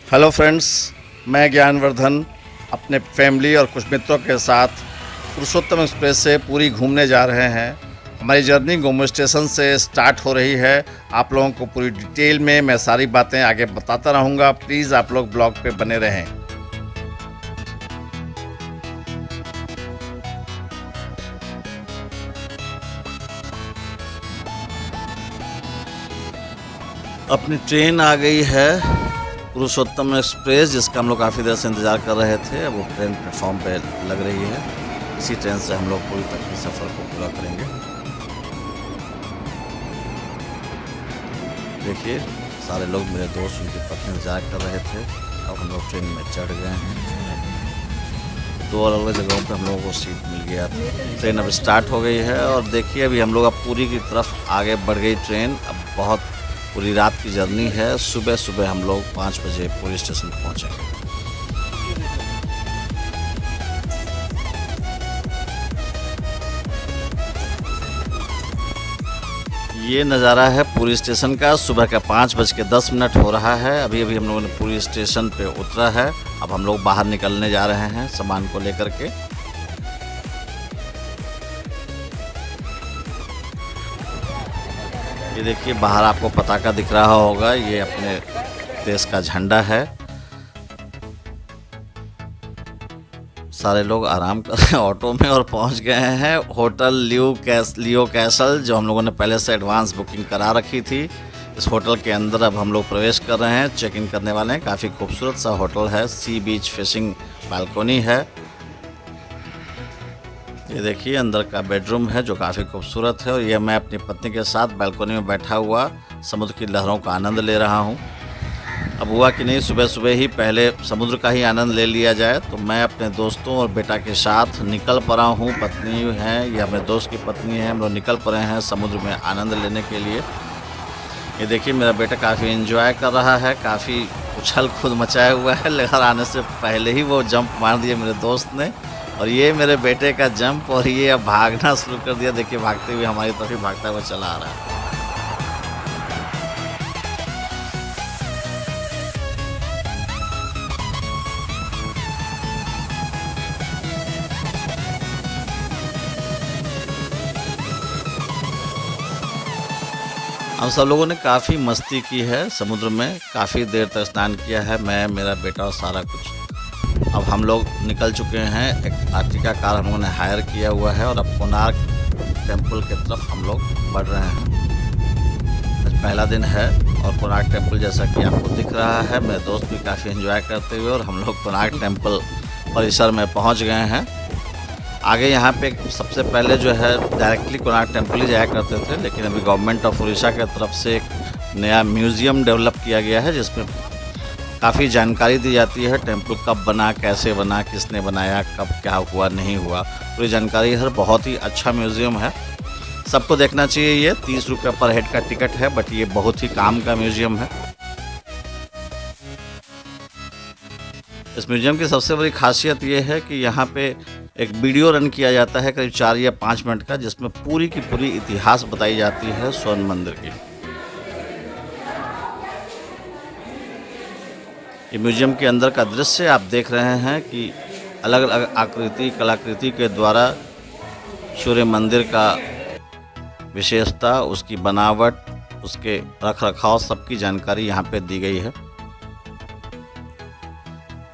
Hello friends, मैं ज्ञानवर्धन अपने family और कुछ मित्रों के साथ पुरुषोत्तम एक्सप्रेस से पूरी घूमने जा रहे हैं। हमारी जर्नी गोमो स्टेशन से स्टार्ट हो रही है। आप लोगों को पूरी डिटेल में मैं सारी बातें आगे बताता रहूँगा। प्लीज़ आप लोग ब्लॉग पे बने रहें। अपनी ट्रेन आ गई है, पुरुषोत्तम एक्सप्रेस, जिसका हम लोग काफ़ी देर से इंतज़ार कर रहे थे। अब वो ट्रेन प्लेटफॉर्म पे लग रही है। इसी ट्रेन से हम लोग पूरी तक के सफ़र को पूरा करेंगे। देखिए, सारे लोग मेरे दोस्त उनकी पत्नी इंतज़ार कर रहे थे। अब हम लोग ट्रेन में चढ़ गए हैं। दो अलग अलग जगहों पे हम लोगों को सीट मिल गया था। ट्रेन अब स्टार्ट हो गई है और देखिए अभी हम लोग अब पुरी की तरफ आगे बढ़ गई ट्रेन। अब बहुत पूरी रात की जर्नी है। सुबह सुबह हम लोग 5 बजे पुरी स्टेशन पहुंचेंगे। ये नज़ारा है पुरी स्टेशन का। सुबह का 5:10 हो रहा है। अभी अभी हम लोगों ने पुरी स्टेशन पे उतरा है। अब हम लोग बाहर निकलने जा रहे हैं सामान को लेकर के। ये देखिए, बाहर आपको पताका दिख रहा होगा। ये अपने देश का झंडा है। सारे लोग आराम कर रहे हैं ऑटो में और पहुंच गए हैं होटल लियो कैसल, जो हम लोगों ने पहले से एडवांस बुकिंग करा रखी थी। इस होटल के अंदर अब हम लोग प्रवेश कर रहे हैं। चेक इन करने वाले हैं। काफ़ी खूबसूरत सा होटल है। सी बीच फेसिंग बालकोनी है। ये देखिए, अंदर का बेडरूम है जो काफ़ी खूबसूरत है। और ये मैं अपनी पत्नी के साथ बालकोनी में बैठा हुआ समुद्र की लहरों का आनंद ले रहा हूँ। अब हुआ कि नहीं, सुबह सुबह ही पहले समुद्र का ही आनंद ले लिया जाए। तो मैं अपने दोस्तों और बेटा के साथ निकल पड़ा हूँ। पत्नी है, या मेरे दोस्त की पत्नी है, हम लोग निकल पड़े हैं समुद्र में आनंद लेने के लिए। ये देखिए, मेरा बेटा काफ़ी एंजॉय कर रहा है। काफ़ी उछल कूद मचाया हुआ है। लहर आने से पहले ही वो जंप मार दिया मेरे दोस्त ने। और ये मेरे बेटे का जंप, और ये अब भागना शुरू कर दिया। देखिए, भागते हुए हमारी तरफ ही भागता हुआ चला आ रहा है। हम सब लोगों ने काफ़ी मस्ती की है समुद्र में। काफ़ी देर तक स्नान किया है, मैं, मेरा बेटा और सारा कुछ। अब हम लोग निकल चुके हैं। एक आर्टिका कार हम लोगों ने हायर किया हुआ है और अब कोणार्क टेम्पल की तरफ हम लोग बढ़ रहे हैं। आज पहला दिन है और कोणार्क टेम्पल जैसा कि आपको दिख रहा है। मेरे दोस्त भी काफ़ी एंजॉय करते हुए और हम लोग कोणार्क टेम्पल परिसर में पहुंच गए हैं। आगे यहाँ पे सबसे पहले जो है डायरेक्टली कोणार्क टेम्पल ही जाया करते थे, लेकिन अभी गवर्नमेंट ऑफ उड़ीसा की तरफ से एक नया म्यूज़ियम डेवलप किया गया है, जिसमें काफ़ी जानकारी दी जाती है। टेम्पल कब बना, कैसे बना, किसने बनाया, कब क्या हुआ, नहीं हुआ, पूरी जानकारी है। बहुत ही अच्छा म्यूज़ियम है, सबको देखना चाहिए। ये 30 रुपये पर हेड का टिकट है, बट ये बहुत ही काम का म्यूज़ियम है। इस म्यूज़ियम की सबसे बड़ी खासियत ये है कि यहाँ पे एक वीडियो रन किया जाता है करीब 4 या 5 मिनट का, जिसमें पूरी की पूरी इतिहास बताई जाती है स्वर्ण मंदिर की। ये म्यूज़ियम के अंदर का दृश्य आप देख रहे हैं कि अलग अलग आकृति कलाकृति के द्वारा सूर्य मंदिर का विशेषता, उसकी बनावट, उसके रख रखाव, सबकी जानकारी यहाँ पे दी गई है।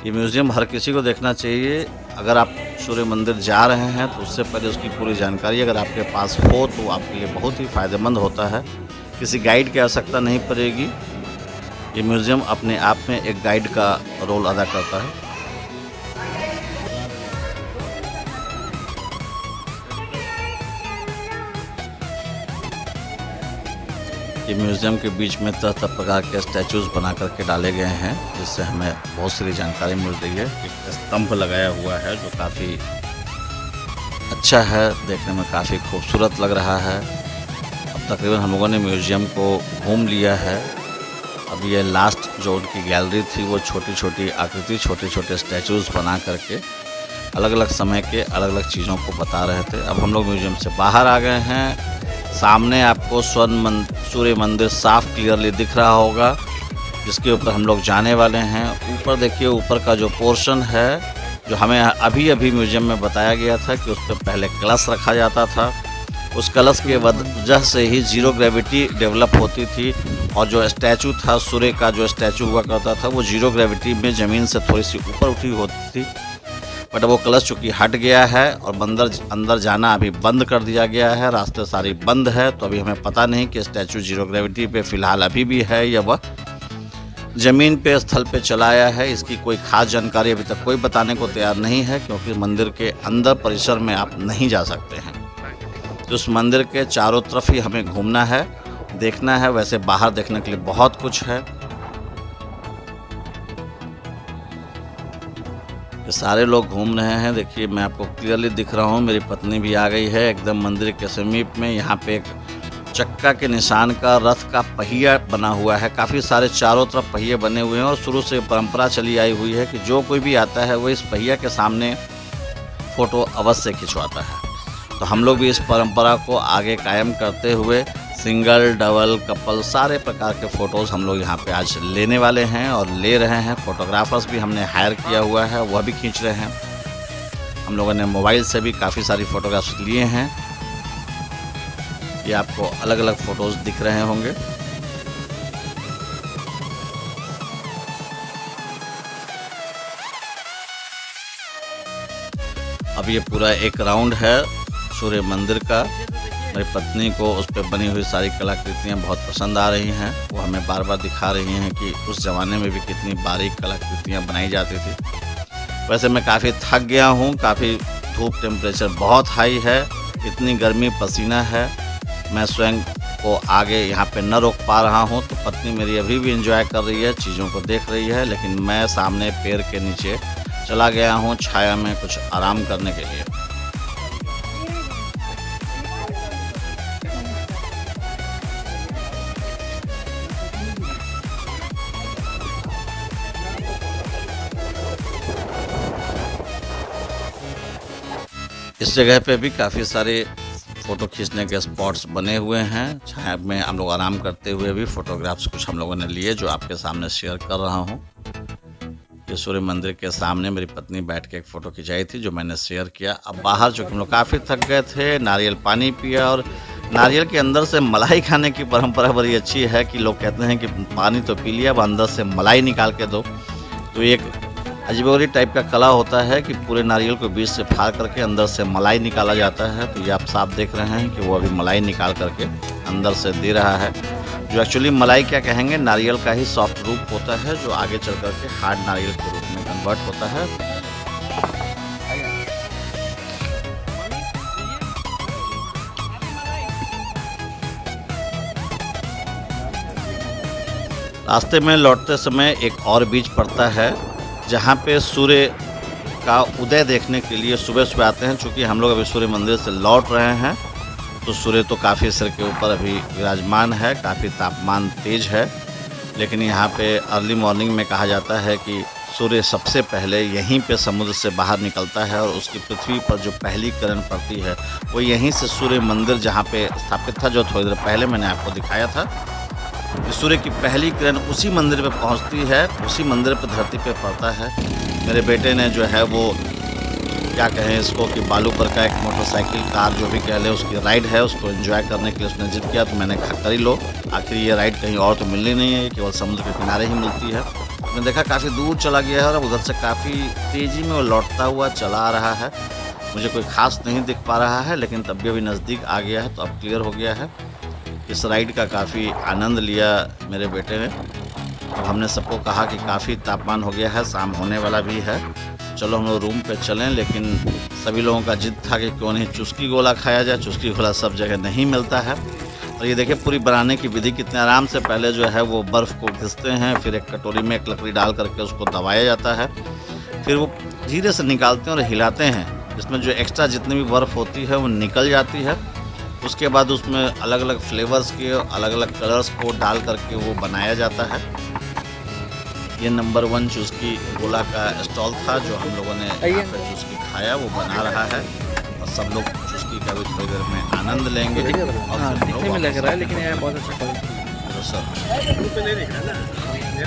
ये म्यूज़ियम हर किसी को देखना चाहिए। अगर आप सूर्य मंदिर जा रहे हैं तो उससे पहले उसकी पूरी जानकारी अगर आपके पास हो तो आपके लिए बहुत ही फ़ायदेमंद होता है। किसी गाइड की आवश्यकता नहीं पड़ेगी। ये म्यूज़ियम अपने आप में एक गाइड का रोल अदा करता है। ये म्यूज़ियम के बीच में तरह तरह प्रकार के स्टैचूज़ बना करके डाले गए हैं, जिससे हमें बहुत सारी जानकारी मिल रही है। एक स्तंभ लगाया हुआ है जो काफ़ी अच्छा है, देखने में काफ़ी खूबसूरत लग रहा है। अब तकरीबन हम लोगों ने म्यूज़ियम को घूम लिया है। अब ये लास्ट जो उनकी गैलरी थी, वो छोटी छोटी आकृति, छोटे छोटे स्टैचूज़ बना करके अलग अलग समय के अलग अलग चीज़ों को बता रहे थे। अब हम लोग म्यूज़ियम से बाहर आ गए हैं। सामने आपको सूर्य मंदिर साफ क्लियरली दिख रहा होगा। जिसके ऊपर हम लोग जाने वाले हैं। ऊपर देखिए, ऊपर का जो पोर्शन है, जो हमें अभी अभी म्यूजियम में बताया गया था कि उस पर पहले कलश रखा जाता था। उस कलश के वजह से ही जीरो ग्रेविटी डेवलप होती थी, और जो स्टैचू था, सूर्य का जो स्टैचू हुआ करता था, वो जीरो ग्रेविटी में ज़मीन से थोड़ी सी ऊपर उठी होती थी। बट वो कलश चूँकि हट गया है और अंदर जाना अभी बंद कर दिया गया है, रास्ते सारी बंद है, तो अभी हमें पता नहीं कि स्टैचू जीरो ग्रेविटी पे फ़िलहाल अभी भी है या वह ज़मीन पे स्थल पे चलाया है। इसकी कोई खास जानकारी अभी तक कोई बताने को तैयार नहीं है, क्योंकि मंदिर के अंदर परिसर में आप नहीं जा सकते हैं। तो उस मंदिर के चारों तरफ ही हमें घूमना है, देखना है। वैसे बाहर देखने के लिए बहुत कुछ है। ये सारे लोग घूम रहे हैं। देखिए, मैं आपको क्लियरली दिख रहा हूँ। मेरी पत्नी भी आ गई है एकदम मंदिर के समीप में। यहाँ पे एक चक्का के निशान का रथ का पहिया बना हुआ है। काफ़ी सारे चारों तरफ पहिए बने हुए हैं, और शुरू से परंपरा चली आई हुई है कि जो कोई भी आता है वो इस पहिया के सामने फ़ोटो अवश्य खिंचवाता है। तो हम लोग भी इस परंपरा को आगे कायम करते हुए सिंगल, डबल, कपल सारे प्रकार के फ़ोटोज़ हम लोग यहाँ पे आज लेने वाले हैं और ले रहे हैं। फ़ोटोग्राफर्स भी हमने हायर किया हुआ है, वह भी खींच रहे हैं। हम लोगों ने मोबाइल से भी काफ़ी सारी फ़ोटोग्राफ्स लिए हैं। ये आपको अलग अलग फ़ोटोज़ दिख रहे होंगे। अब ये पूरा एक राउंड है सूर्य मंदिर का। मेरी पत्नी को उस पर बनी हुई सारी कलाकृतियाँ बहुत पसंद आ रही हैं। वो हमें बार बार दिखा रही हैं कि उस ज़माने में भी कितनी बारीक कलाकृतियाँ बनाई जाती थी। वैसे मैं काफ़ी थक गया हूँ, काफ़ी धूप, टेम्परेचर बहुत हाई है, इतनी गर्मी, पसीना है। मैं स्वयं को आगे यहाँ पे न रोक पा रहा हूँ। तो पत्नी मेरी अभी भी एंजॉय कर रही है, चीज़ों को देख रही है, लेकिन मैं सामने पेड़ के नीचे चला गया हूँ छाया में कुछ आराम करने के लिए। इस जगह पे भी काफ़ी सारे फ़ोटो खींचने के स्पॉट्स बने हुए हैं। छाया में हम लोग आराम करते हुए भी फ़ोटोग्राफ्स कुछ हम लोगों ने लिए, जो आपके सामने शेयर कर रहा हूँ। ये सूर्य मंदिर के सामने मेरी पत्नी बैठ के एक फ़ोटो खिंचाई थी, जो मैंने शेयर किया। अब बाहर चूँकि हम लोग काफ़ी थक गए थे, नारियल पानी पिया, और नारियल के अंदर से मलाई खाने की परंपरा बड़ी अच्छी है कि लोग कहते हैं कि पानी तो पी लिया, अब अंदर से मलाई निकाल के दो। तो एक अजीबोगरीब टाइप का कला होता है कि पूरे नारियल को बीच से फाड़ करके अंदर से मलाई निकाला जाता है। तो ये आप साफ देख रहे हैं कि वो अभी मलाई निकाल करके अंदर से दे रहा है। जो एक्चुअली मलाई क्या कहेंगे, नारियल का ही सॉफ्ट रूप होता है, जो आगे चल करके हार्ड नारियल के रूप में कन्वर्ट होता है। रास्ते में लौटते समय एक और बीच पड़ता है, जहाँ पे सूर्य का उदय देखने के लिए सुबह सुबह आते हैं। चूँकि हम लोग अभी सूर्य मंदिर से लौट रहे हैं, तो सूर्य तो काफ़ी सिर के ऊपर अभी विराजमान है, काफ़ी तापमान तेज़ है। लेकिन यहाँ पे अर्ली मॉर्निंग में कहा जाता है कि सूर्य सबसे पहले यहीं पे समुद्र से बाहर निकलता है, और उसकी पृथ्वी पर जो पहली किरण पड़ती है वो यहीं से सूर्य मंदिर जहाँ पे स्थापित था, जो थोड़ी देर पहले मैंने आपको दिखाया था, सूर्य की पहली किरण उसी मंदिर पे पहुंचती है, उसी मंदिर पे धरती पे पड़ता है। मेरे बेटे ने जो है वो क्या कहें इसको कि बालू पर का एक मोटरसाइकिल, कार जो भी कह ले, उसकी राइड है, उसको एंजॉय करने के लिए उसने जिद किया। तो मैंने कहा कर ही लो, आखिर ये राइड कहीं और तो मिलनी नहीं है, केवल समुद्र के किनारे ही मिलती है। मैंने देखा काफ़ी दूर चला गया है, और अब उधर से काफ़ी तेज़ी में वो लौटता हुआ चला आ रहा है। मुझे कोई ख़ास नहीं दिख पा रहा है, लेकिन तब भी अभी नज़दीक आ गया है, तो अब क्लियर हो गया है। इस राइड का काफ़ी आनंद लिया मेरे बेटे ने। अब हमने सबको कहा कि काफ़ी तापमान हो गया है, शाम होने वाला भी है, चलो हम लोग रूम पे चलें। लेकिन सभी लोगों का जिद था कि क्यों नहीं चुस्की गोला खाया जाए। चुस्की गोला सब जगह नहीं मिलता है। और ये देखिए पूरी बनाने की विधि कितने आराम से, पहले जो है वो बर्फ़ को घिसते हैं, फिर एक कटोरी में एक लकड़ी डाल करके उसको दबाया जाता है, फिर वो धीरे से निकालते हैं और हिलाते हैं। इसमें जो एक्स्ट्रा जितनी भी बर्फ़ होती है वो निकल जाती है। उसके बाद उसमें अलग अलग फ्लेवर्स के अलग अलग कलर्स को डाल करके वो बनाया जाता है। ये नंबर 1 चुस्की गोला का स्टॉल था, जो हम लोगों ने यहाँ पे चुस्की खाया, वो बना रहा है। और सब लोग चुस्की का भी थोड़ी देर में आनंद लेंगे। दिखने में लग रहा है, लेकिन यहाँ बहुत अच्छा क्वालिटी है। सर ये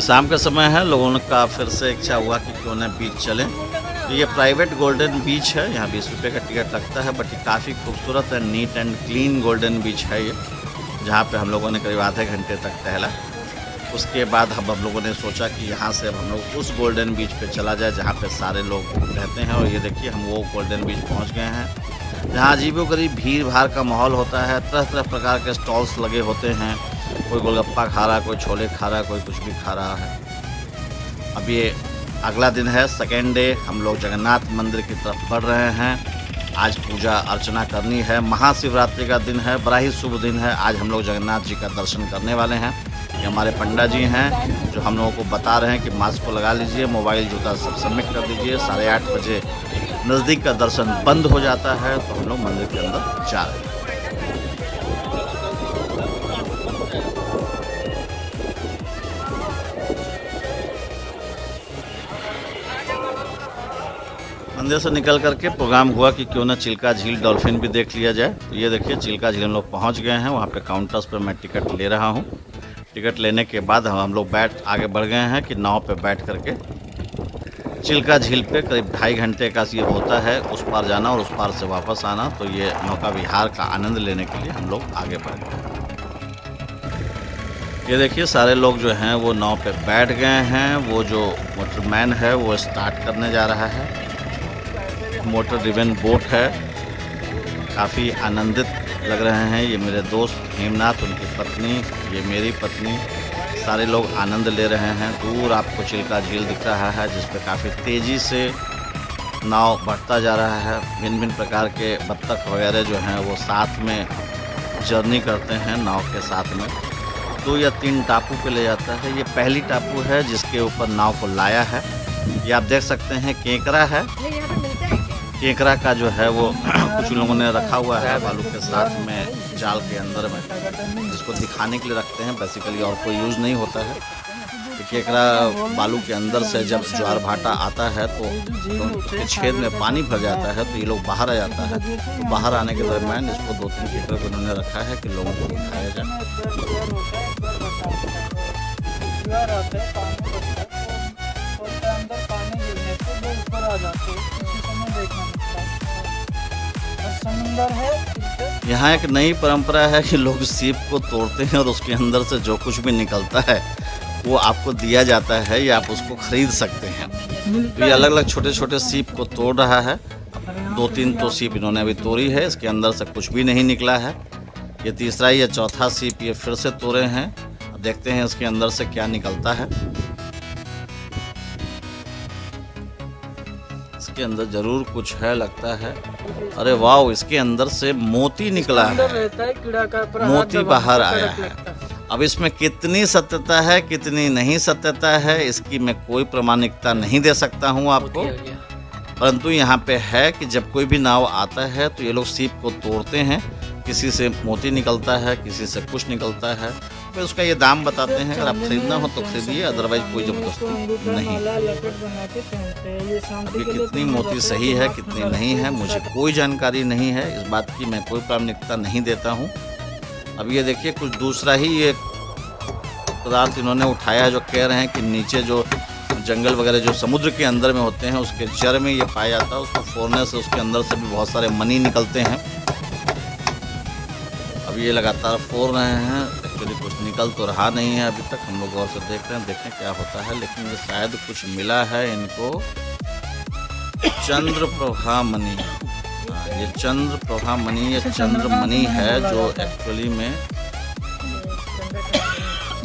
शाम का समय है, लोगों का फिर से इच्छा हुआ कि क्यों न बीच चलें। तो ये प्राइवेट गोल्डन बीच है, यहाँ 20 रुपये का टिकट लगता है, बट ये काफ़ी खूबसूरत है, neat and clean golden beach है ये, जहाँ पे हम लोगों ने करीब आधे घंटे तक टहला। उसके बाद हम लोगों ने सोचा कि यहाँ से अब हम लोग उस गोल्डन बीच पे चला जाए जहाँ पे सारे लोग रहते हैं। और ये देखिए हम वो गोल्डन बीच पहुँच गए हैं, जहाँ अजीबोगरीब भीड़ भाड़ का माहौल होता है, तरह तरह प्रकार के स्टॉल्स लगे होते हैं, कोई गोलगप्पा खा रहा, कोई छोले खा रहा, कोई कुछ भी खा रहा है। अब ये अगला दिन है, सेकेंड डे, हम लोग जगन्नाथ मंदिर की तरफ बढ़ रहे हैं। आज पूजा अर्चना करनी है, महाशिवरात्रि का दिन है, बड़ा ही शुभ दिन है। आज हम लोग जगन्नाथ जी का दर्शन करने वाले हैं। ये हमारे पंडा जी हैं जो हम लोगों को बता रहे हैं कि मास्क को लगा लीजिए, मोबाइल जूता सब सबमिट कर दीजिए। 8:30 बजे नज़दीक का दर्शन बंद हो जाता है, तो हम लोग मंदिर के अंदर जा रहे हैं। मंदिर से निकल करके प्रोग्राम हुआ कि क्यों ना चिल्का झील डॉल्फिन भी देख लिया जाए। तो ये देखिए चिल्का झील हम लोग पहुंच गए हैं, वहाँ पे काउंटर्स पे मैं टिकट ले रहा हूँ। टिकट लेने के बाद हम लोग आगे बढ़ गए हैं कि नाव पे बैठ करके चिल्का झील पे करीब 2.5 घंटे का ये होता है, उस पार जाना और उस पार से वापस आना। तो ये नौका विहार का आनंद लेने के लिए हम लोग आगे बढ़ गए। ये देखिए सारे लोग जो हैं वो नाव पे बैठ गए हैं। वो जो मोटरमैन है वो स्टार्ट करने जा रहा है। मोटर ड्रिवन बोट है, काफ़ी आनंदित लग रहे हैं। ये मेरे दोस्त हेमनाथ, उनकी पत्नी, ये मेरी पत्नी, सारे लोग आनंद ले रहे हैं। दूर आपको चिल्का झील दिख रहा है, जिस पे काफ़ी तेज़ी से नाव बढ़ता जा रहा है। भिन्न भिन्न प्रकार के बत्तख वगैरह जो हैं वो साथ में जर्नी करते हैं नाव के साथ में। 2 या 3 टापू पे ले जाता है। ये पहली टापू है जिसके ऊपर नाव को लाया है। ये आप देख सकते हैं केकरा है। केकरा का जो है वो कुछ लोगों ने रखा हुआ है बालू के साथ में, जाल के अंदर में, जिसको दिखाने के लिए रखते हैं, बेसिकली और कोई यूज़ नहीं होता है। तो केकरा बालू के अंदर से जब ज्वार भाटा आता है तो उसके छेद में पानी भर जाता है, तो ये लोग बाहर आ जाता है। तो बाहर आने के दरम्यान इसको 2-3 केकरा को उन्होंने रखा है कि लोगों को दिखाया जाए। यहाँ एक नई परंपरा है कि लोग सीप को तोड़ते हैं और उसके अंदर से जो कुछ भी निकलता है वो आपको दिया जाता है या आप उसको खरीद सकते हैं। तो ये अलग अलग छोटे छोटे सीप को तोड़ रहा है। 2-3 तो सीप इन्होंने अभी तोड़ी है, इसके अंदर से कुछ भी नहीं निकला है। ये तीसरा या चौथा सीप ये फिर से तोड़े हैं। अब देखते हैं इसके अंदर से क्या निकलता है। इसके अंदर जरूर कुछ है लगता है। अरे वाह, इसके अंदर से मोती निकला है, मोती बाहर आया है। अब इसमें कितनी सत्यता है कितनी नहीं सत्यता है इसकी मैं कोई प्रामाणिकता नहीं दे सकता हूं आपको, परंतु यहाँ पे है कि जब कोई भी नाव आता है तो ये लोग सीप को तोड़ते हैं, किसी से मोती निकलता है, किसी से कुछ निकलता है, फिर उसका ये दाम बताते हैं। अगर आप खरीदना हो तो खरीदिए, अदरवाइज कोई जबरदस्ती नहीं। अभी कितनी मोती सही है कितनी नहीं है मुझे कोई जानकारी नहीं है, इस बात की मैं कोई प्रामाणिकता नहीं देता हूँ। अब ये देखिए कुछ दूसरा ही ये पदार्थ इन्होंने उठाया, जो कह रहे हैं कि नीचे जो जंगल वगैरह जो समुद्र के अंदर में होते हैं उसके जड़ में ये पाया जाता है, उसको फोड़ने से उसके अंदर से भी बहुत सारे मनी निकलते हैं। अब ये लगातार फोड़ रहे हैं, एक्चुअली कुछ निकल तो रहा नहीं है अभी तक, हम लोग गौर से देख रहे हैं, देखें क्या होता है। लेकिन ये शायद कुछ मिला है इनको, चंद्र प्रभा मणि। ये चंद्र प्रभा मणि या चंद्र मणि है, जो एक्चुअली में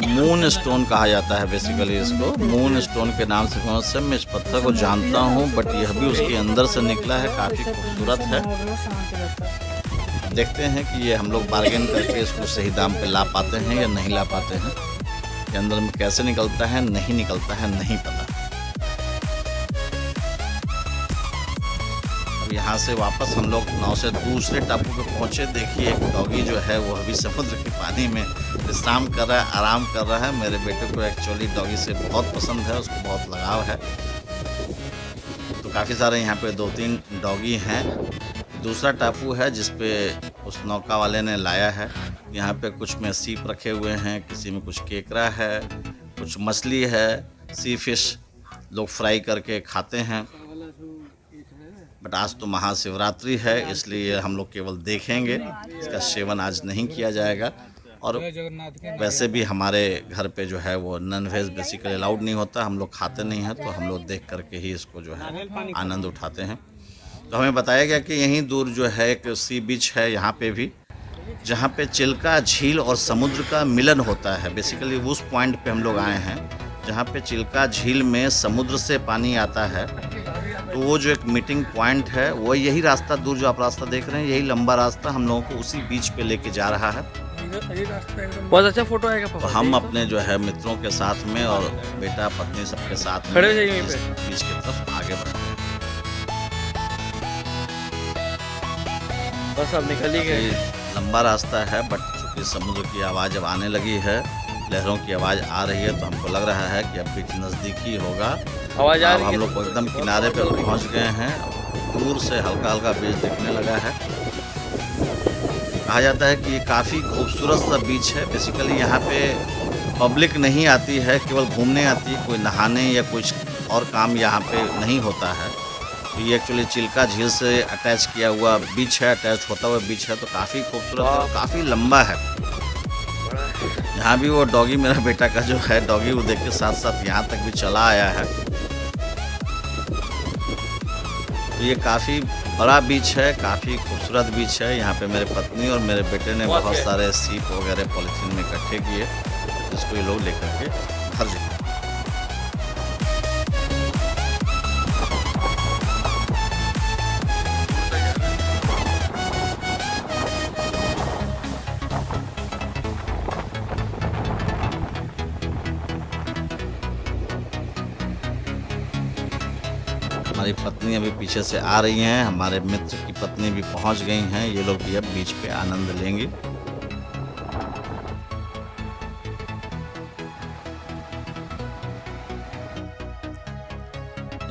मून स्टोन कहा जाता है। बेसिकली इसको मून स्टोन के नाम से फेमस है। मैं इस पत्थर को जानता हूँ, बट यह भी उसके अंदर से निकला है, काफ़ी खूबसूरत है। देखते हैं कि ये हम लोग बार्गेन करके इसको सही दाम पे ला पाते हैं या नहीं ला पाते हैं। ये अंदर में कैसे निकलता है नहीं निकलता है नहीं पता। अब यहाँ से वापस हम लोग नाव से दूसरे टापू पे पहुँचे। देखिए एक डॉगी जो है वो अभी समुद्र के पानी में विश्राम कर रहा है, आराम कर रहा है। मेरे बेटे को एक्चुअली डॉगी से बहुत पसंद है, उसको बहुत लगाव है। तो काफ़ी सारे यहाँ पे 2-3 डॉगी हैं दूसरा टापू है जिस पे उस नौका वाले ने लाया है। यहाँ पे कुछ में सीप रखे हुए हैं, किसी में कुछ केकड़ा है, कुछ मछली है, सी फिश लोग फ्राई करके खाते हैं। बट आज तो महाशिवरात्रि है, इसलिए हम लोग केवल देखेंगे, इसका सेवन आज नहीं किया जाएगा। और वैसे भी हमारे घर पे जो है वो नॉन वेज बेसिकली अलाउड नहीं होता, हम लोग खाते नहीं हैं, तो हम लोग देख करके ही इसको जो है आनंद उठाते हैं। तो हमें बताया गया कि यहीं दूर जो है एक सी बीच है, यहाँ पे भी, जहाँ पे चिल्का झील और समुद्र का मिलन होता है। बेसिकली उस पॉइंट पे हम लोग आए हैं जहाँ पे चिल्का झील में समुद्र से पानी आता है। तो वो जो एक मीटिंग पॉइंट है, वो यही रास्ता, दूर जो आप रास्ता देख रहे हैं, यही लंबा रास्ता हम लोगों को उसी बीच पे लेके जा रहा है। बहुत अच्छा फोटो आएगा। तो हम अपने जो है मित्रों के साथ में और बेटा पत्नी सबके साथ में बीच की तरफ आगे बढ़े। बस अब निकल ही गए। लंबा रास्ता है, बट चूँकि समुद्र की आवाज़ अब आने लगी है, लहरों की आवाज़ आ रही है, तो हमको लग रहा है कि अब बीच नज़दीक ही होगा। आवाज़ आ रही है। हम लोग एकदम किनारे पे पहुंच गए हैं। दूर से हल्का हल्का बीच दिखने लगा है। कहा जाता है कि ये काफ़ी खूबसूरत सा बीच है। बेसिकली यहाँ पे पब्लिक नहीं आती है, केवल घूमने आती है, कोई नहाने या कुछ और काम यहाँ पे नहीं होता है। तो ये एक्चुअली चिल्का झील से अटैच किया हुआ बीच है, अटैच होता हुआ बीच है। तो काफ़ी खूबसूरत है, काफ़ी लंबा है। यहाँ भी वो डॉगी, मेरा बेटा का जो है डॉगी, वो देख के साथ साथ यहाँ तक भी चला आया है। तो ये काफ़ी बड़ा बीच है, काफ़ी खूबसूरत बीच है। यहाँ पे मेरे पत्नी और मेरे बेटे ने बहुत सारे सीप वगैरह पॉलीथीन में इकट्ठे किए, जिसको ये लोग लेकर के घर जाए। हमारी पत्नी अभी पीछे से आ रही हैं, हमारे मित्र की पत्नी भी पहुंच गई हैं। ये लोग भी अब बीच पे आनंद लेंगे।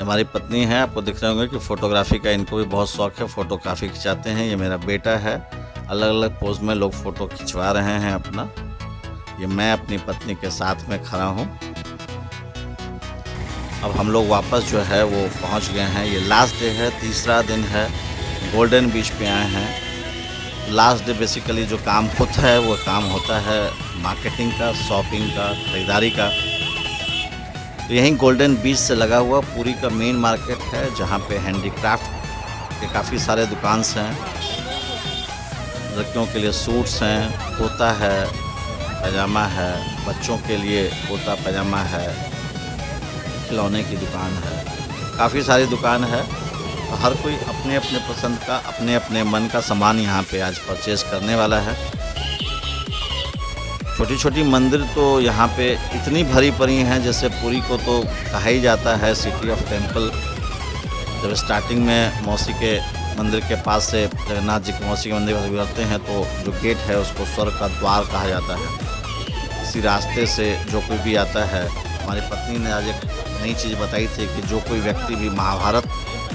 हमारी पत्नी है, आपको दिख रहे होंगे कि फोटोग्राफी का इनको भी बहुत शौक है, फ़ोटो काफ़ी खिंचाते हैं। ये मेरा बेटा है, अलग अलग पोज में लोग फ़ोटो खिंचवा रहे हैं अपना। ये मैं अपनी पत्नी के साथ में खड़ा हूँ। अब हम लोग वापस जो है वो पहुंच गए हैं। ये लास्ट डे है, तीसरा दिन है, गोल्डन बीच पे आए हैं। लास्ट डे बेसिकली जो काम होता है वो काम होता है मार्केटिंग का, शॉपिंग का, ख़रीदारी का। तो यहीं गोल्डन बीच से लगा हुआ पूरी का मेन मार्केट है, जहाँ पे हैंडीक्राफ्ट के काफ़ी सारे दुकान हैं। लड़कियों के लिए सूट्स हैं, कुर्ता है, पैजामा है, बच्चों के लिए कुर्ता पैजामा है, खिलौने की दुकान है, काफ़ी सारी दुकान है। तो हर कोई अपने अपने पसंद का, अपने अपने मन का सामान यहाँ पे आज परचेज़ करने वाला है। छोटी छोटी मंदिर तो यहाँ पे इतनी भरी पड़ी हैं, जैसे पुरी को तो कहा ही जाता है सिटी ऑफ टेम्पल। जब स्टार्टिंग में मौसी के मंदिर के पास से जगन्नाथ जी के मौसी के मंदिर पर गुजरते हैं, तो जो गेट है उसको स्वर्ग का द्वार कहा जाता है। इसी रास्ते से जो कोई भी आता है, हमारी पत्नी ने आज एक नई चीज़ बताई थी कि जो कोई व्यक्ति भी महाभारत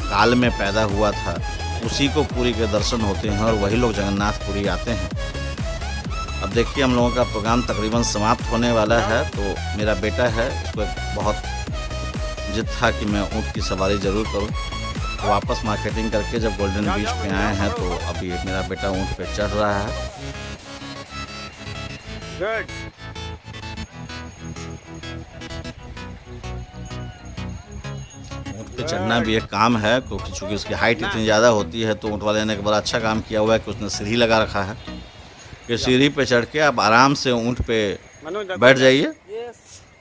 काल में पैदा हुआ था, उसी को पुरी के दर्शन होते हैं और वही लोग जगन्नाथपुरी आते हैं। अब देखिए, हम लोगों का प्रोग्राम तकरीबन समाप्त होने वाला है। तो मेरा बेटा है, इसको बहुत जिद था कि मैं ऊँट की सवारी ज़रूर करूँ। तो वापस मार्केटिंग करके जब गोल्डन बीच पे आए हैं, तो अभी मेरा बेटा ऊँट पे चढ़ रहा है। ऊँट पे चढ़ना भी एक काम है, क्योंकि चूँकि उसकी हाइट इतनी ज़्यादा होती है। तो ऊँट वाले ने एक बड़ा अच्छा काम किया हुआ है कि उसने सीढ़ी लगा रखा है कि सीढ़ी पे चढ़ के आप आराम से ऊँट पे बैठ जाइए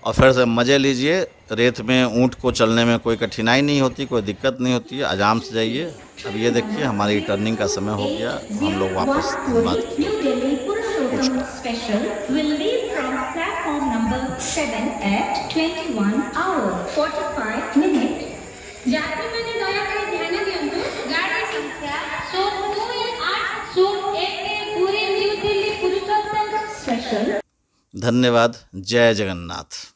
और फिर से मज़े लीजिए। रेत में ऊँट को चलने में कोई कठिनाई नहीं होती, कोई दिक्कत नहीं होती है, आराम से जाइए। अब ये देखिए, हमारी टर्निंग का समय हो गया, हम लोग वापस यात्री मैंने दया कर ध्यान दियंतु गाड़ी संख्या 12801 पूरी न्यू दिल्ली पुरुषोत्तम स्पेशल। धन्यवाद। जय जगन्नाथ।